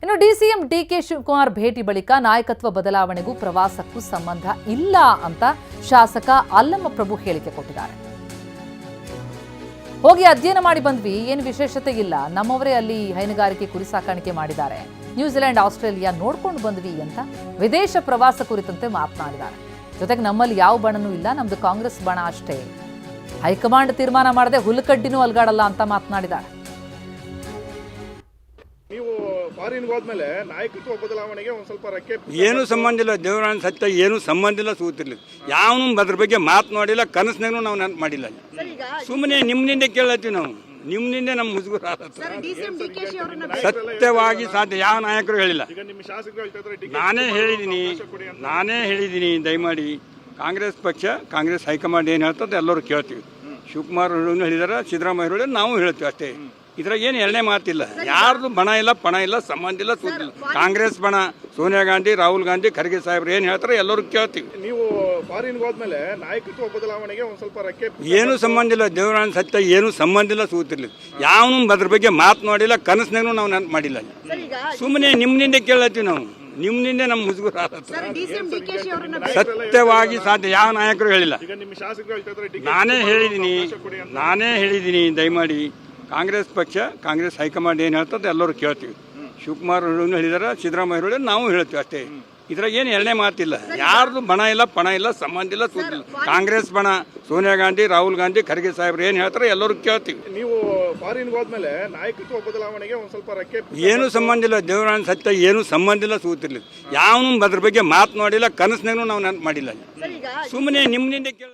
ಇನ್ನು DCM DK Shivakumar ಭೇಟಿ ಬಳಿಕ ನಾಯಕತ್ವ ಬದಲಾವಣೆಗೂ ಪ್ರವಾಸಕ್ಕೂ ಸಂಬಂಧ ಇಲ್ಲ ಅಂತ ಶಾಸಕ ಅಲ್ಲಮ್ಮ ಪ್ರಭು ಹೇಳಿಕೆ ಕೊಟ್ಟಿದ್ದಾರೆ. ಹೋಗಿ ಅಧ್ಯಯನ ಮಾಡಿ ಬಂದ್ವಿ, ಏನು ವಿಶೇಷತೆ ಇಲ್ಲ, ನಮ್ಮವರೇ ಅಲ್ಲಿ ಹೈನುಗಾರಿಕೆ ಕುರಿ ಸಾಕಾಣಿಕೆ ಮಾಡಿದ್ದಾರೆ, ನ್ಯೂಜಿಲೆಂಡ್ ಆಸ್ಟ್ರೇಲಿಯಾ ನೋಡ್ಕೊಂಡು ಬಂದ್ವಿ ಅಂತ ವಿದೇಶ ಪ್ರವಾಸ ಕುರಿತಂತೆ ಮಾತನಾಡಿದ್ದಾರೆ. ಜೊತೆಗೆ ನಮ್ಮಲ್ಲಿ ಯಾವ ಬಣನೂ ಇಲ್ಲ, ನಮ್ದು ಕಾಂಗ್ರೆಸ್ ಬಣ ಅಷ್ಟೇ, ಹೈಕಮಾಂಡ್ ತೀರ್ಮಾನ ಮಾಡದೆ ಹುಲ್ಲುಕಡ್ಡಿನೂ ಅಲ್ಗಾಡಲ್ಲ ಅಂತ ಮಾತನಾಡಿದ್ದಾರೆ. ನೀವು ಫಾರಿನ್ಗೆ ಹೋದ್ಮೇಲೆ ನಾಯಕತ್ವ ಬದಲಾವಣೆಗೆ ಒಂದು ಸ್ವಲ್ಪ ರೆಕ್ಕೆ ಏನು ಸಂಬಂಧ ಇಲ್ಲ, ದೇವರಾಯನ ಸತ್ಯ ಏನು ಸಂಬಂಧ ಇಲ್ಲ, ಸೂತಿರ್ಲಿಲ್ಲ, ಯಾವನು ಅದ್ರ ಬಗ್ಗೆ ಮಾತನಾಡಿಲ್ಲ, ಕನಸಿನಾಗೂ ನಾವು ನೆನಪು ಮಾಡಿಲ್ಲ. ಸುಮ್ಮನೆ ನಿಮ್ನಿಂದ ಕೇಳತ್ತೀವಿ, ನಾವು ನಿಮ್ನಿಂದ ನಮ್ಮ ಮುಜುಗರ ಸತ್ಯವಾಗಿ ಸಾಧ್ಯ ಯಾವ ನಾಯಕರು ಹೇಳಿಲ್ಲ. ನಾನೇ ಹೇಳಿದ್ದೀನಿ ದಯಮಾಡಿ ಕಾಂಗ್ರೆಸ್ ಪಕ್ಷ, ಕಾಂಗ್ರೆಸ್ ಹೈಕಮಾಂಡ್ ಏನು ಹೇಳ್ತದೆ ಎಲ್ಲರೂ ಕೇಳ್ತೀವಿ. ಶಿವಕುಮಾರ್ ಹೇಳಿದಾರೆ, ಸಿದ್ದರಾಮಯ್ಯ ಹೇಳಿದ್ರೆ ನಾವು ಹೇಳ್ತೀವಿ ಅಷ್ಟೇ. ಇದ್ರಾಗ ಏನು ಎರಡನೇ ಮಾತಿಲ್ಲ, ಯಾರ್ದು ಬಣ ಇಲ್ಲ, ಪಣ ಇಲ್ಲ, ಸಂಬಂಧ ಇಲ್ಲ, ಸುದ್ದಿಲ್ಲ. ಕಾಂಗ್ರೆಸ್ ಬಣ ಸೋನಿಯಾ ಗಾಂಧಿ, ರಾಹುಲ್ ಗಾಂಧಿ, ಖರ್ಗೆ ಸಾಹೇಬ್ರು ಏನು ಹೇಳ್ತಾರೆ ಎಲ್ಲರೂ ಕೇಳ್ತೀವಿ. ನೀವು ಫಾರಿನ್ಗೆ ಹೋದ್ಮೇಲೆ ನಾಯಕತ್ವ ಬದಲಾವಣೆಗೆ ಒಂದು ಸ್ವಲ್ಪ ರೆಕ್ಕೆ ಏನು ಸಂಬಂಧ ಇಲ್ಲ, ದೇವರಾಯನ ಸತ್ಯ ಏನು ಸಂಬಂಧ ಇಲ್ಲ, ಸೂತಿರ್ಲಿಲ್ಲ, ಯಾವನು ಅದ್ರ ಬಗ್ಗೆ ಮಾತನಾಡಿಲ್ಲ, ಕನಸಿನಾಗೂ ನಾವು ನೆನಪು ಮಾಡಿಲ್ಲ. ಸುಮ್ಮನೆ ನಿಮ್ನಿಂದ ಕೇಳತ್ತೀವಿ, ನಾವು ನಿಮ್ನಿಂದ ನಮ್ಮ ಮುಜುಗರ ಸತ್ಯವಾಗಿ ಸಾಧ್ಯ ಯಾವ ನಾಯಕರು ಹೇಳಿಲ್ಲ. ನಾನೇ ಹೇಳಿದ್ದೀನಿ ದಯಮಾಡಿ ಕಾಂಗ್ರೆಸ್ ಪಕ್ಷ, ಕಾಂಗ್ರೆಸ್ ಹೈಕಮಾಂಡ್ ಏನು ಹೇಳ್ತದೆ ಎಲ್ಲರೂ ಕೇಳ್ತೀವಿ. ಶಿವಕುಮಾರ್ ಹೇಳಿದಾರೆ, ಸಿದ್ದರಾಮಯ್ಯ ಹೇಳಿದ್ರೆ ನಾವು ಹೇಳ್ತೀವಿ ಅಷ್ಟೇ. ಇದ್ರಾಗ ಏನು ಎರಡನೇ ಮಾತಿಲ್ಲ, ಯಾರ್ದು ಬಣ ಇಲ್ಲ, ಪಣ ಇಲ್ಲ, ಸಂಬಂಧ ಇಲ್ಲ, ಸುದ್ದಿಲ್ಲ. ಕಾಂಗ್ರೆಸ್ ಬಣ ಸೋನಿಯಾ ಗಾಂಧಿ, ರಾಹುಲ್ ಗಾಂಧಿ, ಖರ್ಗೆ ಸಾಹೇಬ್ರು ಏನು ಹೇಳ್ತಾರೆ ಎಲ್ಲರೂ ಕೇಳ್ತೀವಿ. ನೀವು ಫಾರಿನ್ಗೆ ಹೋದ್ಮೇಲೆ ನಾಯಕತ್ವ ಬದಲಾವಣೆಗೆ ಒಂದು ಸ್ವಲ್ಪ ರೆಕ್ಕೆ ಏನು ಸಂಬಂಧ ಇಲ್ಲ, ದೇವರಾಯನ ಸತ್ಯ ಏನು ಸಂಬಂಧ ಇಲ್ಲ, ಸೂತಿರ್ಲಿಲ್ಲ, ಯಾವನು ಅದ್ರ ಬಗ್ಗೆ ಮಾತನಾಡಿಲ್ಲ, ಕನಸಿನಾಗೂ ನಾವು ನೆನಪು ಮಾಡಿಲ್ಲ. ಸುಮ್ಮನೆ ನಿಮ್ನಿಂದ ಕೇಳ